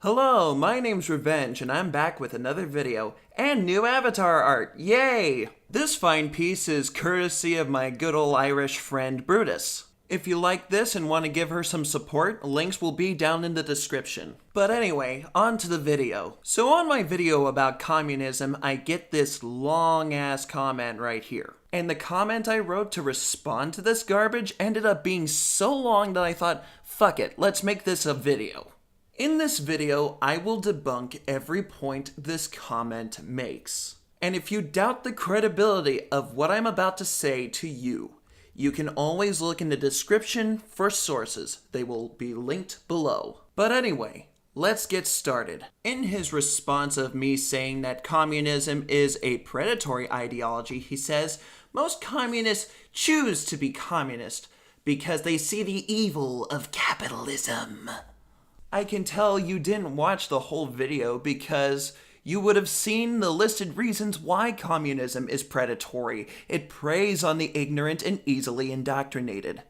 Hello, my name's Revenge, and I'm back with another video and new avatar art. Yay! This fine piece is courtesy of my good old Irish friend Brutus. If you like this and want to give her some support, links will be down in the description. But anyway, on to the video. So on my video about communism, I get this long ass comment right here. And the comment I wrote to respond to this garbage ended up being so long that I thought, fuck it, let's make this a video. In this video, I will debunk every point this comment makes. And if you doubt the credibility of what I'm about to say to you, you can always look in the description for sources. They will be linked below. But anyway, let's get started. In his response of me saying that communism is a predatory ideology, he says, most communists choose to be communist because they see the evil of capitalism. I can tell you didn't watch the whole video because you would have seen the listed reasons why communism is predatory. It preys on the ignorant and easily indoctrinated.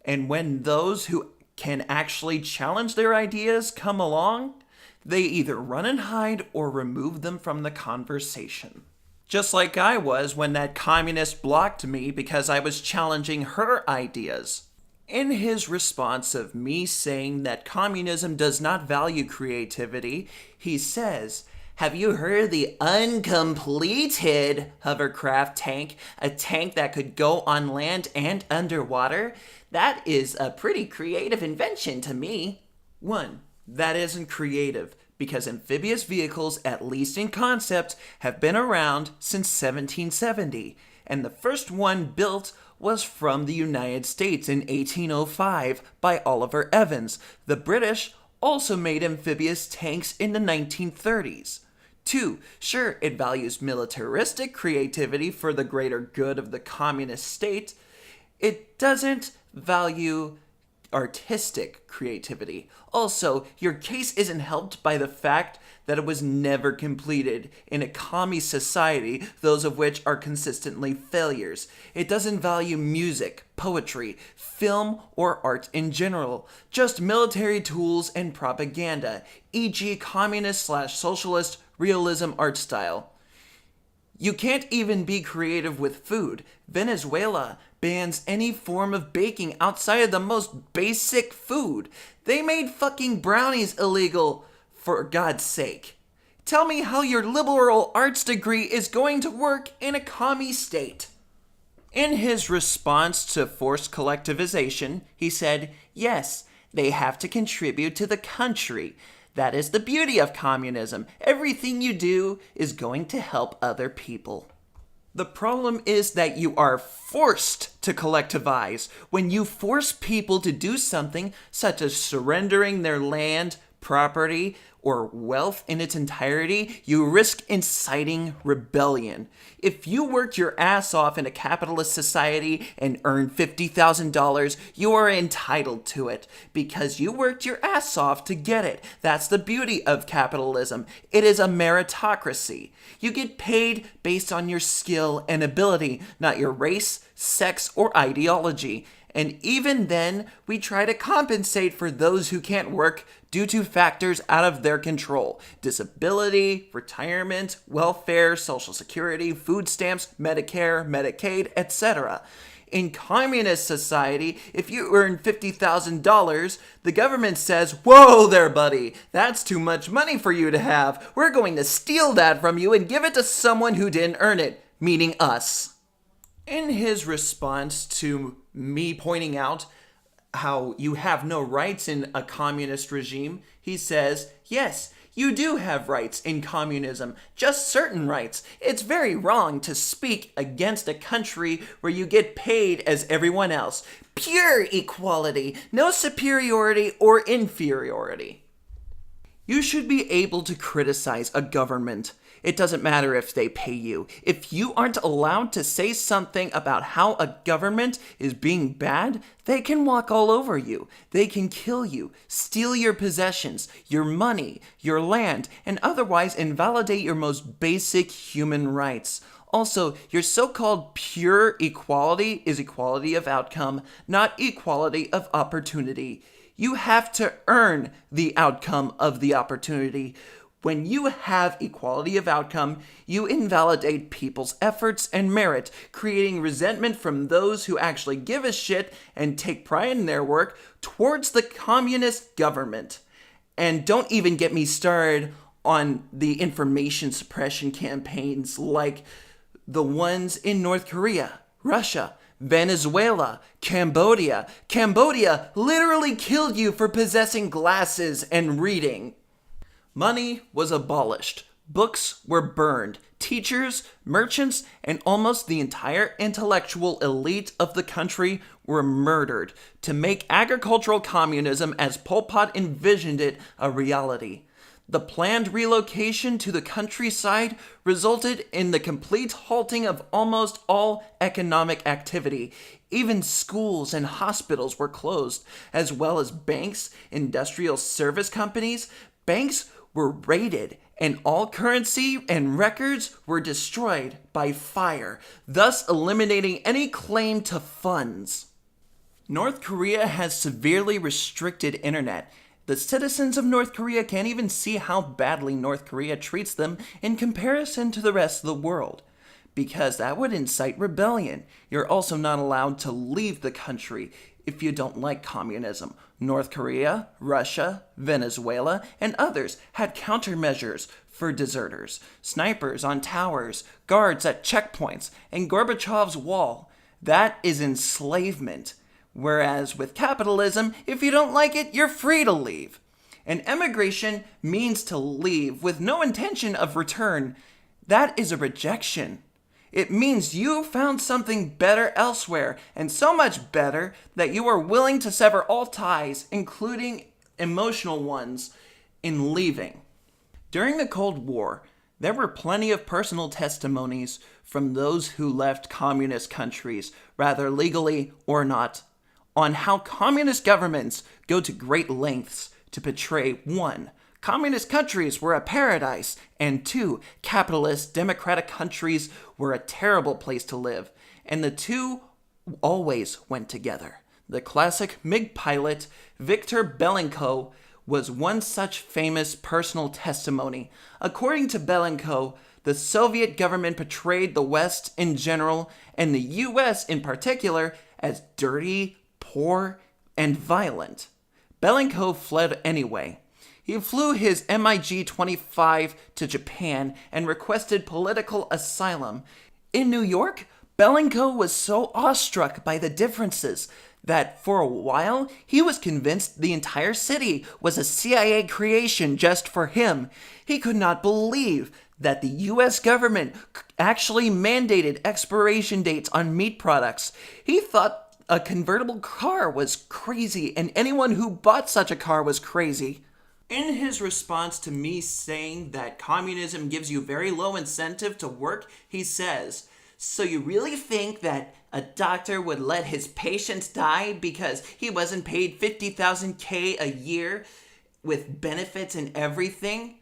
And when those who can actually challenge their ideas come along, they either run and hide or remove them from the conversation. Just like I was when that communist blocked me because I was challenging her ideas. In his response of me saying that communism does not value creativity, he says, have you heard of the uncompleted hovercraft tank, a tank that could go on land and underwater? That is a pretty creative invention to me. 1. That isn't creative, because amphibious vehicles, at least in concept, have been around since 1770, and the first one built was from the United States in 1805 by Oliver Evans. The British also made amphibious tanks in the 1930s. 2. Sure, it values militaristic creativity for the greater good of the communist state. It doesn't value artistic creativity. Also, your case isn't helped by the fact that it was never completed in a commie society, those of which are consistently failures. It doesn't value music, poetry, film, or art in general, just military tools and propaganda, e.g. communist/socialist realism art style. You can't even be creative with food. Venezuela bans any form of baking outside of the most basic food. They made fucking brownies illegal, for God's sake. Tell me how your liberal arts degree is going to work in a commie state. In his response to forced collectivization, he said, yes, they have to contribute to the country. That is the beauty of communism. Everything you do is going to help other people. The problem is that you are forced to collectivize. When you force people to do something, such as surrendering their land, property, or wealth in its entirety, you risk inciting rebellion. If you worked your ass off in a capitalist society and earned $50,000, you are entitled to it because you worked your ass off to get it. That's the beauty of capitalism. It is a meritocracy. You get paid based on your skill and ability, not your race, sex, or ideology. And even then, we try to compensate for those who can't work due to factors out of their control. Disability, retirement, welfare, social security, food stamps, Medicare, Medicaid, etc. In communist society, if you earn $50,000, the government says, whoa there, buddy, that's too much money for you to have. We're going to steal that from you and give it to someone who didn't earn it, meaning us. In his response to me pointing out how you have no rights in a communist regime, he says, yes, you do have rights in communism, just certain rights. It's very wrong to speak against a country where you get paid as everyone else. Pure equality, no superiority or inferiority. You should be able to criticize a government. It doesn't matter if they pay you. If you aren't allowed to say something about how a government is being bad, they can walk all over you. They can kill you, steal your possessions, your money, your land, and otherwise invalidate your most basic human rights. Also, your so-called pure equality is equality of outcome, not equality of opportunity. You have to earn the outcome of the opportunity. When you have equality of outcome, you invalidate people's efforts and merit, creating resentment from those who actually give a shit and take pride in their work towards the communist government. And don't even get me started on the information suppression campaigns like the ones in North Korea, Russia, Venezuela, Cambodia. Cambodia literally killed you for possessing glasses and reading. Money was abolished. Books were burned. Teachers, merchants, and almost the entire intellectual elite of the country were murdered to make agricultural communism, as Pol Pot envisioned it, a reality. The planned relocation to the countryside resulted in the complete halting of almost all economic activity. Even schools and hospitals were closed, as well as banks, industrial service companies. Banks were raided, and all currency and records were destroyed by fire, thus eliminating any claim to funds. North Korea has severely restricted internet. The citizens of North Korea can't even see how badly North Korea treats them in comparison to the rest of the world, because that would incite rebellion. You're also not allowed to leave the country if you don't like communism. North Korea, Russia, Venezuela, and others had countermeasures for deserters, snipers on towers, guards at checkpoints, and Gorbachev's wall. That is enslavement. Whereas with capitalism, if you don't like it, you're free to leave. And emigration means to leave with no intention of return. That is a rejection. It means you found something better elsewhere, and so much better that you are willing to sever all ties, including emotional ones, in leaving. During the Cold War, there were plenty of personal testimonies from those who left communist countries, rather legally or not, on how communist governments go to great lengths to portray 1. Communist countries were a paradise, and 2. Capitalist, democratic countries were a terrible place to live, and the two always went together. The classic MiG pilot Viktor Belenko was one such famous personal testimony. According to Belenko, the Soviet government portrayed the West in general, and the US in particular, as dirty, poor, and violent. Belenko fled anyway. He flew his MiG-25 to Japan and requested political asylum. In New York, Belenko was so awestruck by the differences that for a while he was convinced the entire city was a CIA creation just for him. He could not believe that the US government actually mandated expiration dates on meat products. He thought a convertible car was crazy, and anyone who bought such a car was crazy. In his response to me saying that communism gives you very low incentive to work, he says, "So you really think that a doctor would let his patients die because he wasn't paid $50,000 a year with benefits and everything?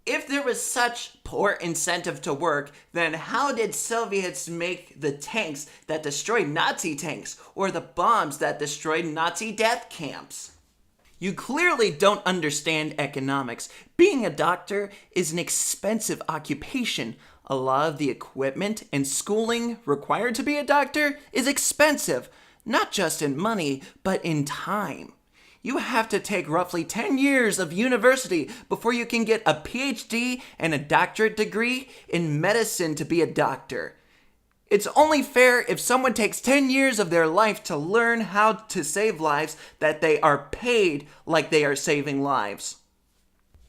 If there was such poor incentive to work, then how did Soviets make the tanks that destroyed Nazi tanks or the bombs that destroyed Nazi death camps?" You clearly don't understand economics. Being a doctor is an expensive occupation. A lot of the equipment and schooling required to be a doctor is expensive, not just in money, but in time. You have to take roughly 10 years of university before you can get a PhD and a doctorate degree in medicine to be a doctor. It's only fair if someone takes 10 years of their life to learn how to save lives that they are paid like they are saving lives.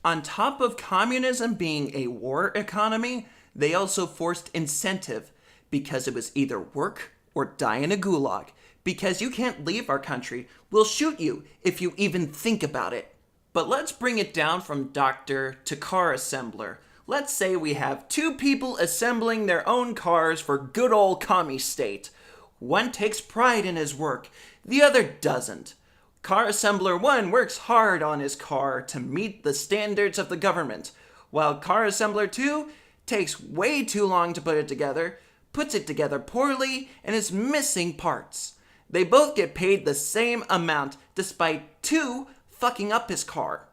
On top of communism being a war economy, they also forced incentive because it was either work or die in a gulag. Because you can't leave our country, we'll shoot you if you even think about it. But let's bring it down from doctor to car assembler. Let's say we have 2 people assembling their own cars for good old commie state. One takes pride in his work, the other doesn't. Car assembler 1 works hard on his car to meet the standards of the government, while car assembler 2 takes way too long to put it together, puts it together poorly, and is missing parts. They both get paid the same amount, despite 2 fucking up his car.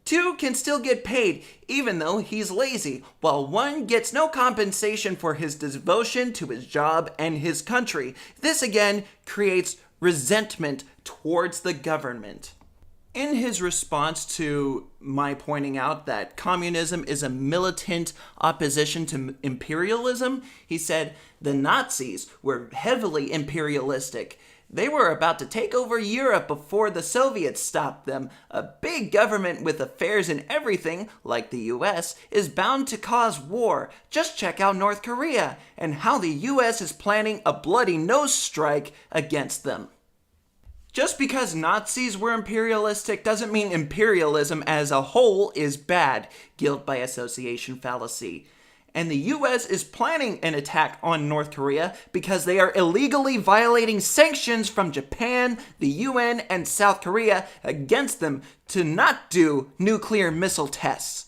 2 can still get paid, even though he's lazy, while 1 gets no compensation for his devotion to his job and his country. This again creates resentment towards the government. In his response to my pointing out that communism is a militant opposition to imperialism, he said the Nazis were heavily imperialistic. They were about to take over Europe before the Soviets stopped them. A big government with affairs in everything, like the US, is bound to cause war. Just check out North Korea and how the US is planning a bloody nose strike against them. Just because Nazis were imperialistic doesn't mean imperialism as a whole is bad. Guilt by association fallacy. And the US is planning an attack on North Korea because they are illegally violating sanctions from Japan, the UN, and South Korea against them to not do nuclear missile tests.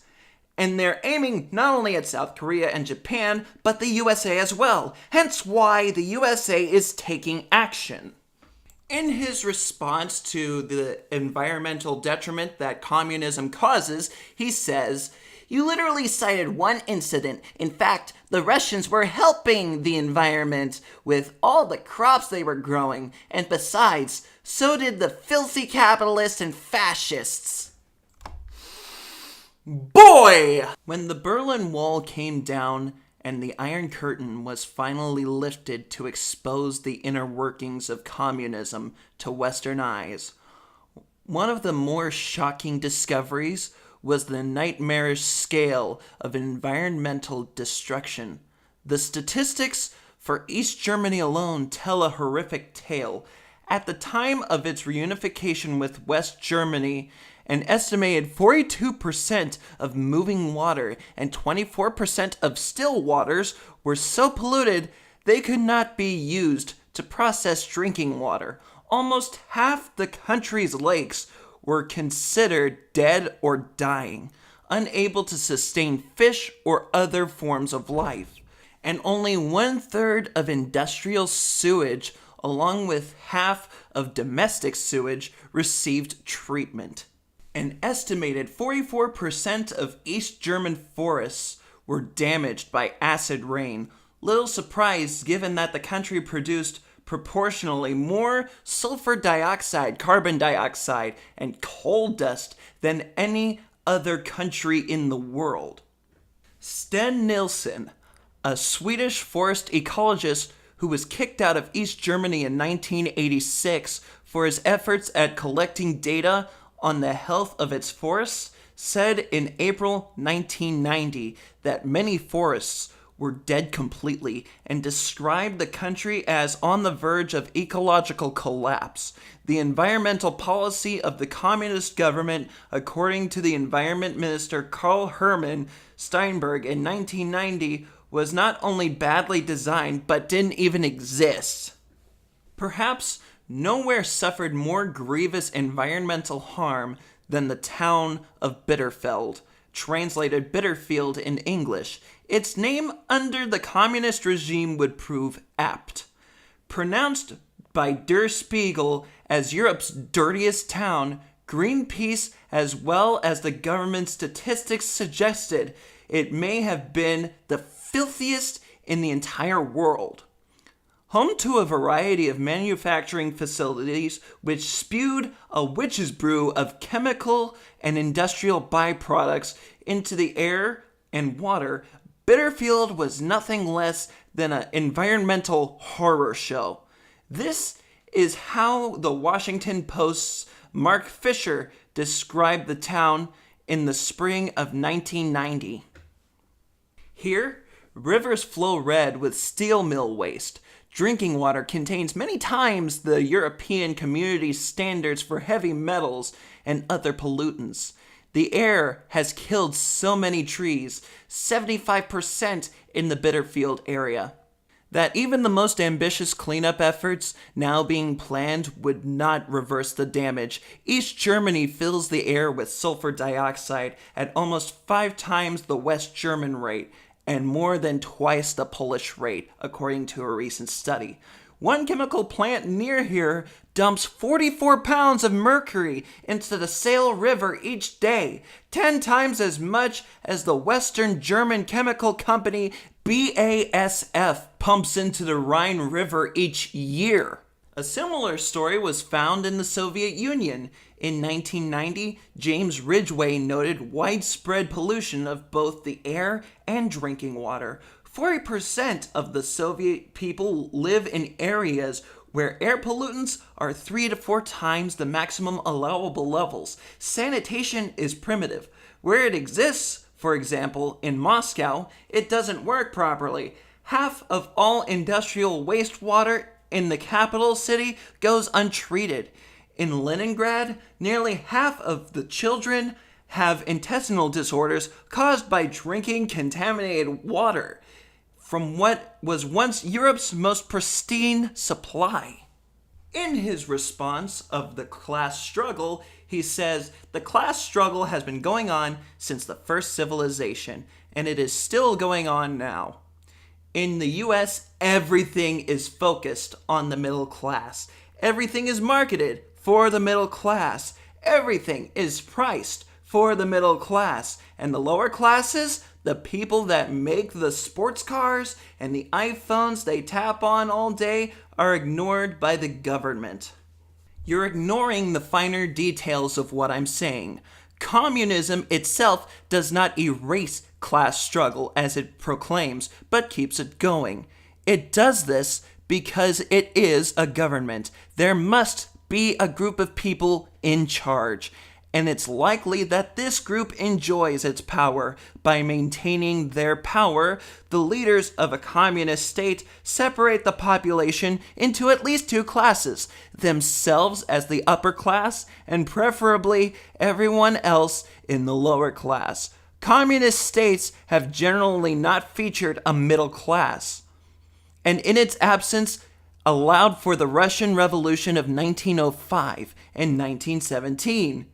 And they're aiming not only at South Korea and Japan, but the USA as well. Hence why the USA is taking action. In his response to the environmental detriment that communism causes, he says, "You literally cited one incident. In fact, the Russians were helping the environment with all the crops they were growing. And besides, so did the filthy capitalists and fascists." Boy! When the Berlin Wall came down and the Iron Curtain was finally lifted to expose the inner workings of communism to Western eyes, one of the more shocking discoveries was the nightmarish scale of environmental destruction. The statistics for East Germany alone tell a horrific tale. At the time of its reunification with West Germany, an estimated 42% of moving water and 24% of still waters were so polluted they could not be used to process drinking water. Almost half the country's lakes were considered dead or dying, unable to sustain fish or other forms of life. And only 1/3 of industrial sewage, along with half of domestic sewage, received treatment. An estimated 44% of East German forests were damaged by acid rain. Little surprise given that the country produced proportionally more sulfur dioxide, carbon dioxide, and coal dust than any other country in the world. Sten Nilsson, a Swedish forest ecologist who was kicked out of East Germany in 1986 for his efforts at collecting data on the health of its forests, said in April 1990 that many forests were dead completely and described the country as on the verge of ecological collapse. The environmental policy of the communist government, according to the environment minister Karl Hermann Steinberg in 1990, was not only badly designed but didn't even exist. Perhaps nowhere suffered more grievous environmental harm than the town of Bitterfeld, translated Bitterfield in English. Its name under the communist regime would prove apt. Pronounced by Der Spiegel as Europe's dirtiest town, Greenpeace, as well as the government statistics suggested, it may have been the filthiest in the entire world. Home to a variety of manufacturing facilities which spewed a witch's brew of chemical and industrial byproducts into the air and water, Bitterfield was nothing less than an environmental horror show. This is how the Washington Post's Mark Fisher described the town in the spring of 1990. Here, rivers flow red with steel mill waste. Drinking water contains many times the European Community's standards for heavy metals and other pollutants. The air has killed so many trees, 75% in the Bitterfield area, that even the most ambitious cleanup efforts now being planned would not reverse the damage. East Germany fills the air with sulfur dioxide at almost 5 times the West German rate, and more than twice the Polish rate, according to a recent study. One chemical plant near here dumps 44 pounds of mercury into the Saale River each day, 10 times as much as the Western German chemical company BASF pumps into the Rhine River each year. A similar story was found in the Soviet Union. In 1990, James Ridgway noted widespread pollution of both the air and drinking water. 40% of the Soviet people live in areas where air pollutants are 3 to 4 times the maximum allowable levels. Sanitation is primitive. Where it exists, for example, in Moscow, it doesn't work properly. Half of all industrial wastewater in the capital city goes untreated. In Leningrad, nearly half of the children have intestinal disorders caused by drinking contaminated water from what was once Europe's most pristine supply. In his response of the class struggle, he says, "The class struggle has been going on since the first civilization, and it is still going on now. In the US, everything is focused on the middle class. Everything is marketed for the middle class. Everything is priced for the middle class. And the lower classes, the people that make the sports cars and the iPhones they tap on all day, are ignored by the government." You're ignoring the finer details of what I'm saying. Communism itself does not erase class struggle as it proclaims, but keeps it going. It does this because it is a government. There must be a group of people in charge, and it's likely that this group enjoys its power. By maintaining their power, the leaders of a communist state separate the population into at least 2 classes, themselves as the upper class, and preferably everyone else in the lower class. Communist states have generally not featured a middle class, and in its absence, allowed for the Russian Revolution of 1905 and 1917.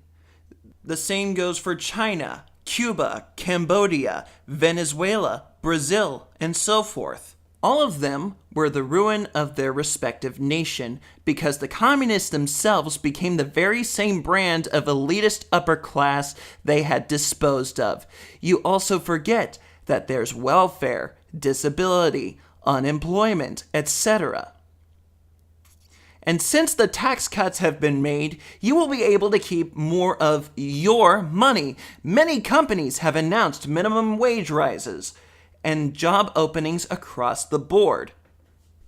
The same goes for China, Cuba, Cambodia, Venezuela, Brazil, and so forth. All of them were the ruin of their respective nation because the communists themselves became the very same brand of elitist upper class they had disposed of. You also forget that there's welfare, disability, unemployment, etc. And since the tax cuts have been made, you will be able to keep more of your money. Many companies have announced minimum wage rises and job openings across the board.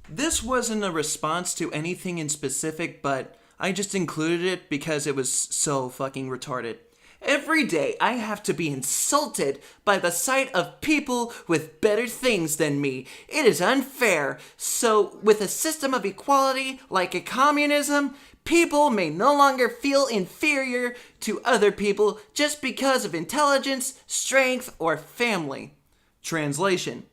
This wasn't a response to anything in specific, but I just included it because it was so fucking retarded. Every day I have to be insulted by the sight of people with better things than me. It is unfair. So, with a system of equality like a communism, people may no longer feel inferior to other people just because of intelligence, strength, or family. Translation: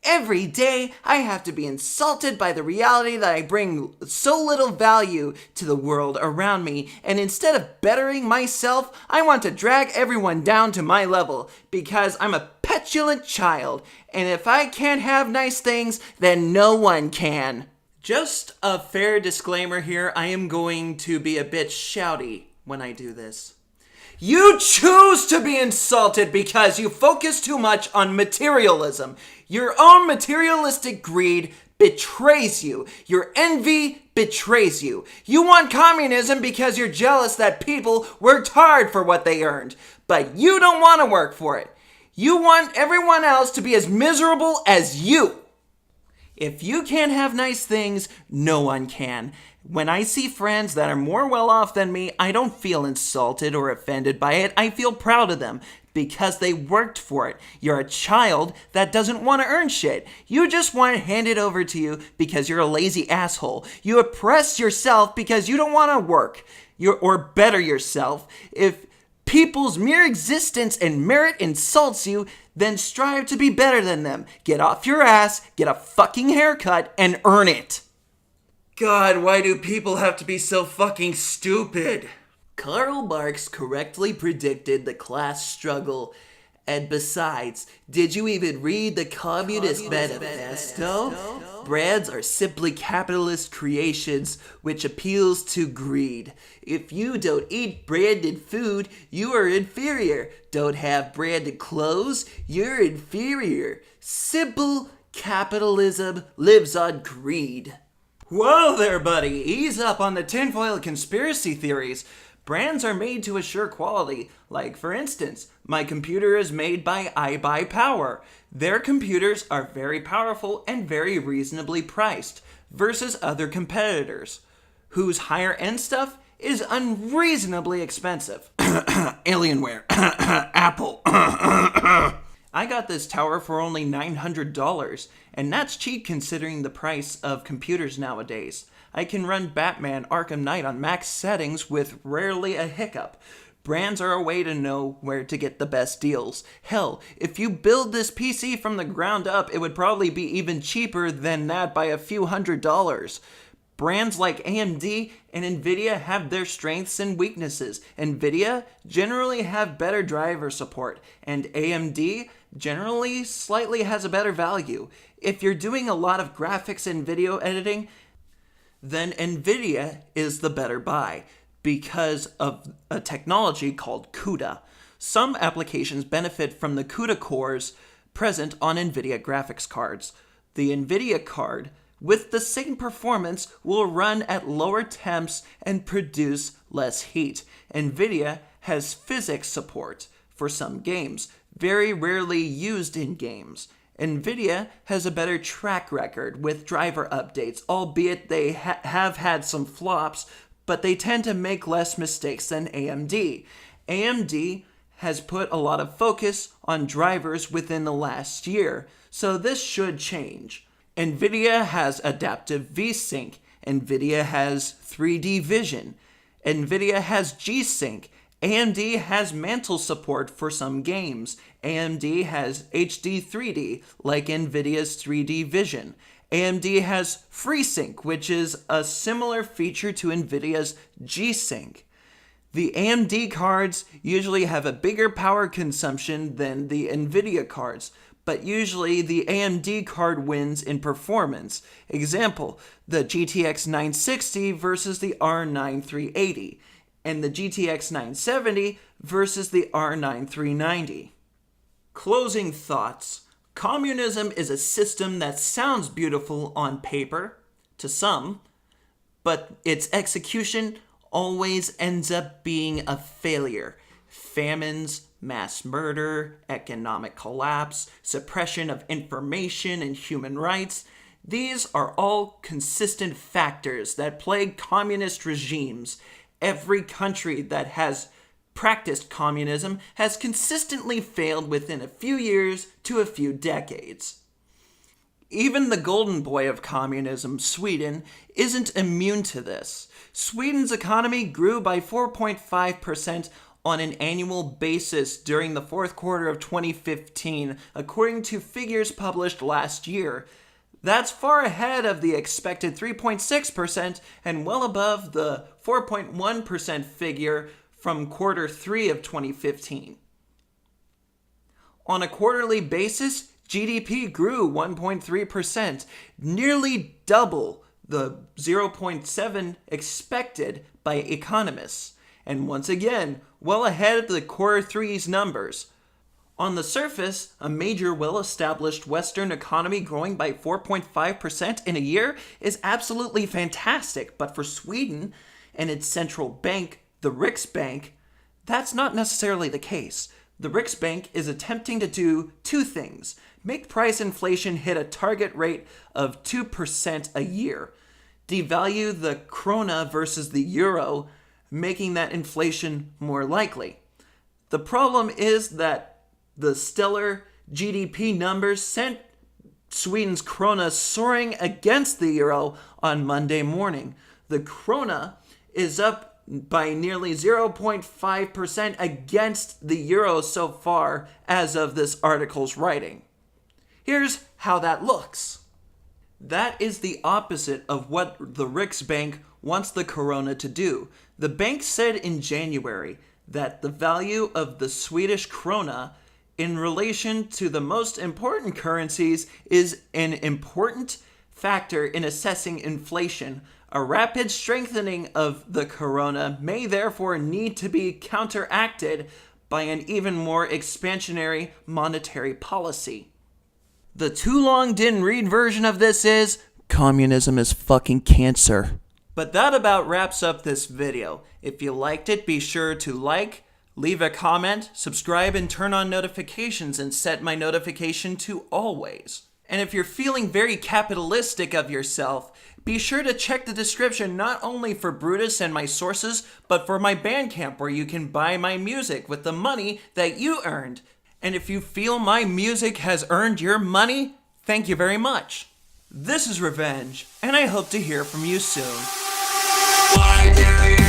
every day I have to be insulted by the reality that I bring so little value to the world around me, and instead of bettering myself, I want to drag everyone down to my level because I'm a petulant child, and if I can't have nice things, then no one can. Just a fair disclaimer here, I am going to be a bit shouty when I do this. You choose to be insulted because you focus too much on materialism. Your own materialistic greed betrays you. Your envy betrays you. You want communism because you're jealous that people worked hard for what they earned, but you don't want to work for it. You want everyone else to be as miserable as you. If you can't have nice things, no one can. When I see friends that are more well off than me, I don't feel insulted or offended by it. I feel proud of them because they worked for it. You're a child that doesn't want to earn shit. You just want it handed over to you because you're a lazy asshole. You oppress yourself because you don't want to work or better yourself. If people's mere existence and merit insults you, then strive to be better than them. Get off your ass, get a fucking haircut, and earn it. God, why do people have to be so fucking stupid? Karl Marx correctly predicted the class struggle And besides, did you even read the Communist Manifesto? Brands are simply capitalist creations which appeals to greed. If you don't eat branded food, you are inferior. Don't have branded clothes, you're inferior. Simple capitalism lives on greed. Whoa there, buddy! Ease up on the tinfoil conspiracy theories. Brands are made to assure quality. Like, for instance, my computer is made by iBuyPower. Their computers are very powerful and very reasonably priced versus other competitors, whose higher-end stuff is unreasonably expensive. Alienware. Apple. I got this tower for only $900, and that's cheap considering the price of computers nowadays. I can run Batman Arkham Knight on max settings with rarely a hiccup. Brands are a way to know where to get the best deals. Hell, if you build this PC from the ground up, it would probably be even cheaper than that by a few $100s. Brands like AMD and Nvidia have their strengths and weaknesses. Nvidia generally have better driver support, and AMD generally slightly has a better value. If you're doing a lot of graphics and video editing, then Nvidia is the better buy because of a technology called CUDA. Some applications benefit from the CUDA cores present on Nvidia graphics cards. The Nvidia card, with the same performance, will run at lower temps and produce less heat. Nvidia has physics support for some games, very rarely used in games. Nvidia has a better track record with driver updates, albeit they have had some flops, but they tend to make less mistakes than AMD. AMD has put a lot of focus on drivers within the last year, so this should change. Nvidia has adaptive VSync. Nvidia has 3D vision. Nvidia has G-Sync. AMD has mantle support for some games. AMD has HD 3D, like Nvidia's 3D Vision. AMD has FreeSync, which is a similar feature to Nvidia's G-Sync. The AMD cards usually have a bigger power consumption than the Nvidia cards, but usually the AMD card wins in performance. Example, the GTX 960 versus the R9 380. And the GTX 970 versus the R9 390. Closing thoughts. Communism is a system that sounds beautiful on paper, to some, but its execution always ends up being a failure. Famines, mass murder, economic collapse, suppression of information and human rights, these are all consistent factors that plague communist regimes. Every country that has practiced communism has consistently failed within a few years to a few decades. Even the golden boy of communism, Sweden, isn't immune to this. Sweden's economy grew by 4.5% on an annual basis during the fourth quarter of 2015, according to figures published last year. That's far ahead of the expected 3.6% and well above the 4.1% figure from quarter 3 of 2015. On a quarterly basis, GDP grew 1.3%, nearly double the 0.7% expected by economists, and once again, well ahead of the quarter 3's numbers. On the surface, a major well-established Western economy growing by 4.5% in a year is absolutely fantastic, but for Sweden and its central bank, the Riksbank, that's not necessarily the case. The Riksbank is attempting to do two things: make price inflation hit a target rate of 2% a year, devalue the krona versus the euro, making that inflation more likely. The problem is that the stellar GDP numbers sent Sweden's krona soaring against the euro on Monday morning. The krona is up by nearly 0.5% against the euro so far as of this article's writing. Here's how that looks. That is the opposite of what the Riksbank wants the krona to do. The bank said in January that the value of the Swedish krona in relation to the most important currencies is an important factor in assessing inflation. A rapid strengthening of the krona may therefore need to be counteracted by an even more expansionary monetary policy. The too long didn't read version of this is, communism is fucking cancer. But that about wraps up this video. If you liked it, be sure to like, leave a comment, subscribe, and turn on notifications and set my notification to always. And if you're feeling very capitalistic of yourself, be sure to check the description not only for Brutus and my sources, but for my Bandcamp where you can buy my music with the money that you earned. And if you feel my music has earned your money, thank you very much. This is Revenge, and I hope to hear from you soon. Why do you